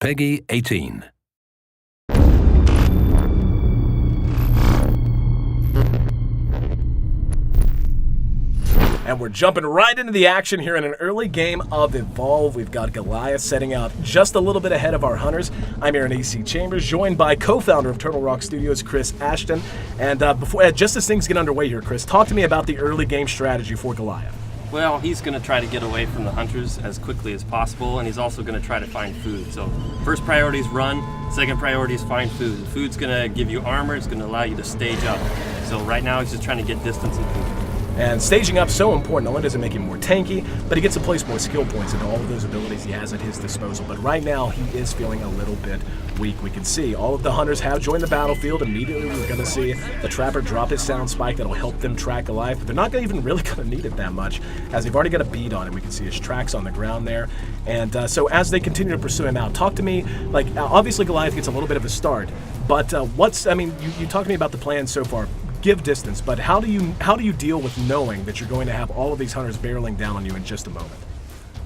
Peggy 18. And we're jumping right into the action here in an early game of Evolve. We've got Goliath setting out just a little bit ahead of our hunters. I'm here in Ayesee Chambers, joined by co-founder of Turtle Rock Studios, Chris Ashton. And just as things get underway here, Chris, talk to me about the early game strategy for Goliath. Well, he's going to try to get away from the hunters as quickly as possible, and he's also going to try to find food. So first priority is run, second priority is find food. The food's going to give you armor, it's going to allow you to stage up. So right now he's just trying to get distance and food. And staging up so important. Not only does it make him more tanky, but he gets to place more skill points into all of those abilities he has at his disposal. But right now, he is feeling a little bit weak. We can see all of the hunters have joined the battlefield. Immediately, we're going to see the Trapper drop his sound spike that'll help them track Goliath. But they're not even really going to need it that much, as they've already got a bead on him. We can see his tracks on the ground there. And so as they continue to pursue him out, talk to me, obviously Goliath gets a little bit of a start. But you talked to me about the plan so far. Give distance, but how do you deal with knowing that you're going to have all of these hunters barreling down on you in just a moment?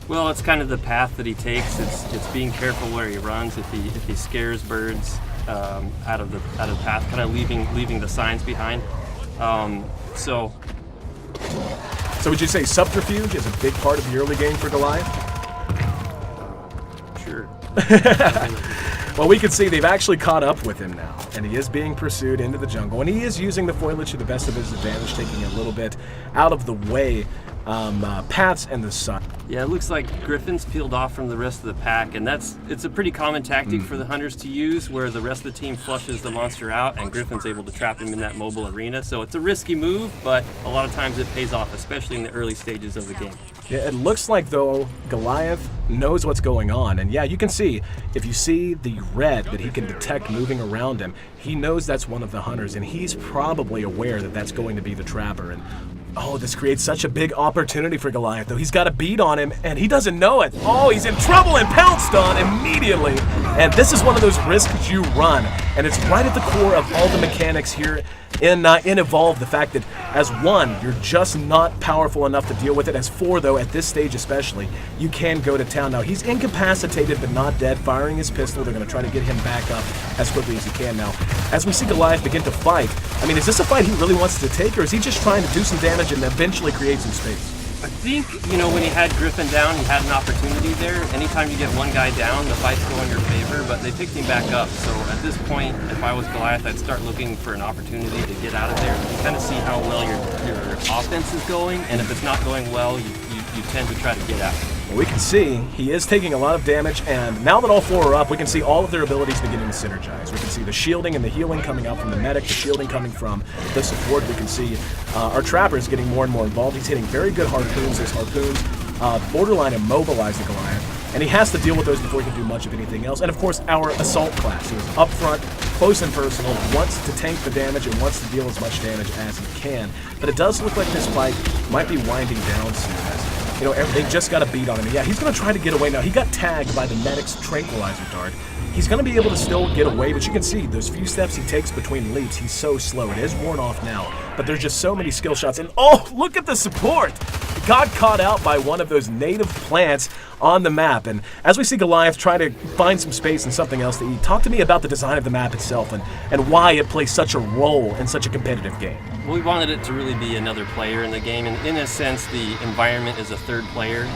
Well, it's kind of the path that he takes. It's being careful where he runs. If he scares birds out of the path, kind of leaving the signs behind. So would you say subterfuge is a big part of the early game for Goliath? Sure. Well, we can see they've actually caught up with him now, and he is being pursued into the jungle, and he is using the foliage to the best of his advantage, taking a little bit out of the way, Pats and the sun. Yeah, it looks like Griffin's peeled off from the rest of the pack, and it's a pretty common tactic for the hunters to use, where the rest of the team flushes the monster out, and Griffin's able to trap him in that mobile arena. So it's a risky move, but a lot of times it pays off, especially in the early stages of the game. Yeah, it looks like, though, Goliath knows what's going on. And yeah, you can see, if you see the red that he can detect moving around him, he knows that's one of the hunters, and he's probably aware that that's going to be the Trapper. And oh, this creates such a big opportunity for Goliath, though. He's got a bead on him, and he doesn't know it. Oh, he's in trouble and pounced on immediately. And this is one of those risks you run, and it's right at the core of all the mechanics here in Evolve. The fact that as one, you're just not powerful enough to deal with it. As four, though, at this stage especially, you can go to town. Now, he's incapacitated but not dead, firing his pistol. They're going to try to get him back up as quickly as he can now. As we see Goliath begin to fight, I mean, is this a fight he really wants to take, or is he just trying to do some damage and eventually create some space? I think, when he had Griffin down, he had an opportunity there. Anytime you get one guy down, the fight's go in your favor, but they picked him back up. So at this point, if I was Goliath, I'd start looking for an opportunity to get out of there. You kind of see how well your offense is going, and if it's not going well, you tend to try to get out. Well, we can see he is taking a lot of damage, and now that all four are up, we can see all of their abilities beginning to synergize. We can see the shielding and the healing coming out from the medic, the shielding coming from the support. We can see our Trapper is getting more and more involved. He's hitting very good harpoons. His harpoons borderline immobilize the Goliath, and he has to deal with those before he can do much of anything else. And of course, our assault class, who is up front, close and personal, wants to tank the damage and wants to deal as much damage as he can. But it does look like this fight might be winding down soon, as they just got a beat on him. Yeah, he's going to try to get away now. He got tagged by the medic's tranquilizer dart. He's going to be able to still get away, but you can see those few steps he takes between leaps, he's so slow. It is worn off now, but there's just so many skill shots. And oh, look at the support! He got caught out by one of those native plants on the map. And as we see Goliath try to find some space and something else to eat, talk to me about the design of the map itself and why it plays such a role in such a competitive game. Well, we wanted it to really be another player in the game, and in a sense, the environment is a third player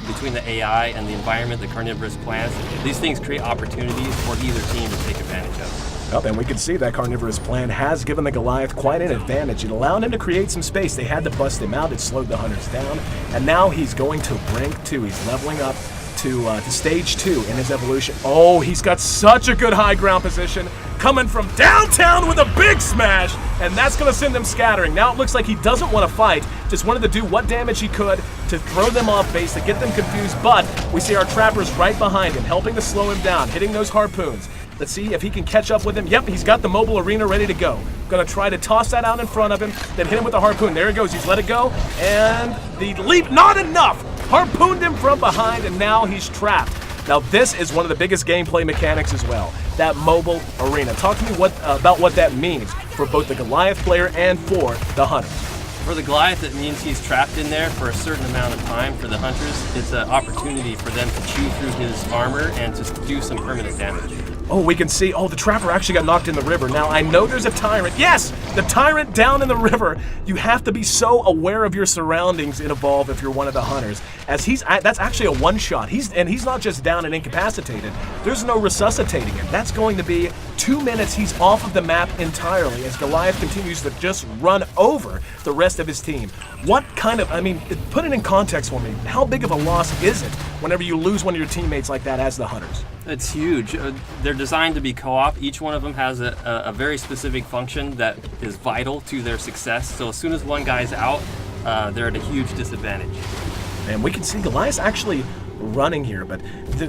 between the AI and the environment, the carnivorous plants. These things create opportunities for either team to take advantage of. Well, and we can see that carnivorous plant has given the Goliath quite an advantage. It allowed him to create some space. They had to bust him out. It slowed the hunters down, and now he's going to rank 2. He's leveling up to stage 2 in his evolution. Oh, he's got such a good high ground position, coming from downtown with a big smash, and that's going to send them scattering. Now it looks like he doesn't want to fight, just wanted to do what damage he could to throw them off base, to get them confused, but we see our Trappers right behind him, helping to slow him down, hitting those harpoons. Let's see if he can catch up with him. Yep, he's got the mobile arena ready to go. Gonna try to toss that out in front of him, then hit him with the harpoon. There he goes, he's let it go, and the leap, not enough! Harpooned him from behind, and now he's trapped. Now this is one of the biggest gameplay mechanics as well, that mobile arena. Talk to me about what that means for both the Goliath player and for the hunter. For the Goliath, it means he's trapped in there for a certain amount of time. For the hunters, it's an opportunity for them to chew through his armor and to do some permanent damage. Oh, we can see, the trapper actually got knocked in the river. Now, I know there's a tyrant. Yes, the tyrant down in the river. You have to be so aware of your surroundings in Evolve if you're one of the hunters. As that's actually a one-shot. He's not just down and incapacitated. There's no resuscitating him. That's going to be 2 minutes. He's off of the map entirely as Goliath continues to just run over the rest of his team. What kind of, put it in context for me. How big of a loss is it whenever you lose one of your teammates like that as the hunters? It's huge. They're designed to be co-op. Each one of them has a very specific function that is vital to their success. So as soon as one guy's out, they're at a huge disadvantage. And we can see Goliath's actually running here, but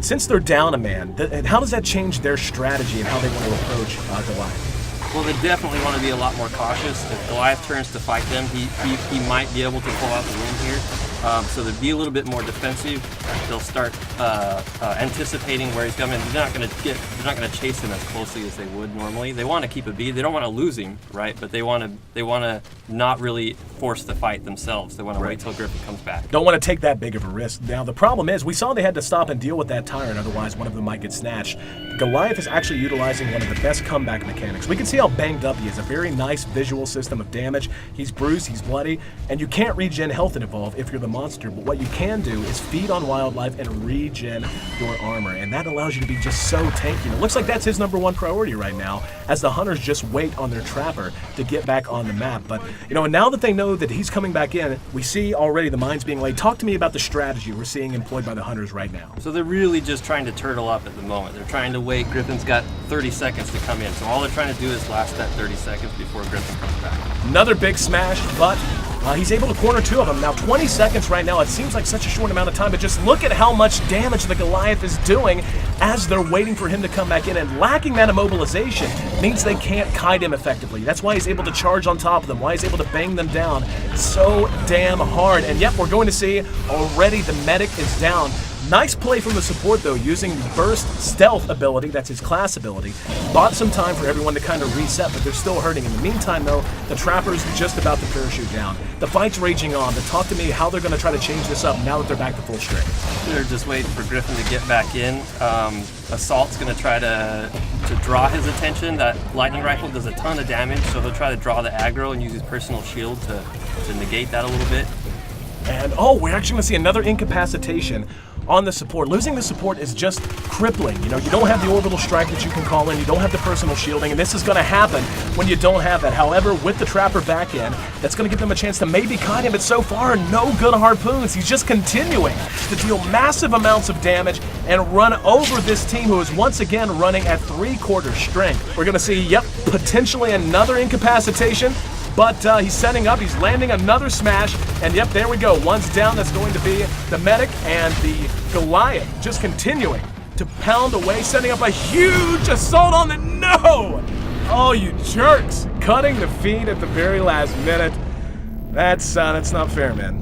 since they're down a man, how does that change their strategy and how they want to approach Goliath? Well, they definitely want to be a lot more cautious. If Goliath turns to fight them, he might be able to pull out the win here. So they'd be a little bit more defensive. They'll start anticipating where he's coming. They're not going to chase him as closely as they would normally. They want to keep a beat. They don't want to lose him, right? But they want to not really force the fight themselves. They want to wait till Griffin comes back. Don't want to take that big of a risk. Now the problem is, we saw they had to stop and deal with that tyrant, otherwise one of them might get snatched. Goliath is actually utilizing one of the best comeback mechanics. We can see how banged up he is. A very nice visual system of damage. He's bruised, he's bloody, and you can't regen health in Evolve if you're the monster, but what you can do is feed on wildlife and regen your armor, and that allows you to be just so tanky. And it looks like that's his #1 priority right now, as the hunters just wait on their trapper to get back on the map. But, and now that they know that he's coming back in, we see already the mines being laid. Talk to me about the strategy we're seeing employed by the hunters right now. So they're really just trying to turtle up at the moment. They're trying to wait. Griffin's got 30 seconds to come in, so all they're trying to do is last that 30 seconds before Griffin comes back. Another big smash, but he's able to corner 2 of them. Now 20 seconds right now, it seems like such a short amount of time, but just look at how much damage the Goliath is doing as they're waiting for him to come back in, and lacking that immobilization means they can't kite him effectively. That's why he's able to charge on top of them, why he's able to bang them down so damn hard. And yep, we're going to see already the medic is down. Nice play from the support though, using the burst stealth ability, that's his class ability. Bought some time for everyone to kind of reset, but they're still hurting. In the meantime though, the trapper's just about to parachute down. The fight's raging on, but talk to me how they're going to try to change this up now that they're back to full strength. They're just waiting for Griffin to get back in. Assault's going to try to draw his attention. That lightning rifle does a ton of damage, so he'll try to draw the aggro and use his personal shield to negate that a little bit. And we're actually going to see another incapacitation on the support. Losing the support is just crippling. You don't have the orbital strike that you can call in, you don't have the personal shielding, and this is going to happen when you don't have that. However, with the trapper back in, that's going to give them a chance to maybe kite him, but so far, no good harpoons. He's just continuing to deal massive amounts of damage and run over this team who is once again running at 3/4 strength. We're going to see, potentially another incapacitation. But he's setting up, he's landing another smash, and yep, there we go. One's down, that's going to be the medic, and the Goliath just continuing to pound away, setting up a huge assault on the, no! Oh, you jerks! Cutting the feed at the very last minute. That's not fair, man.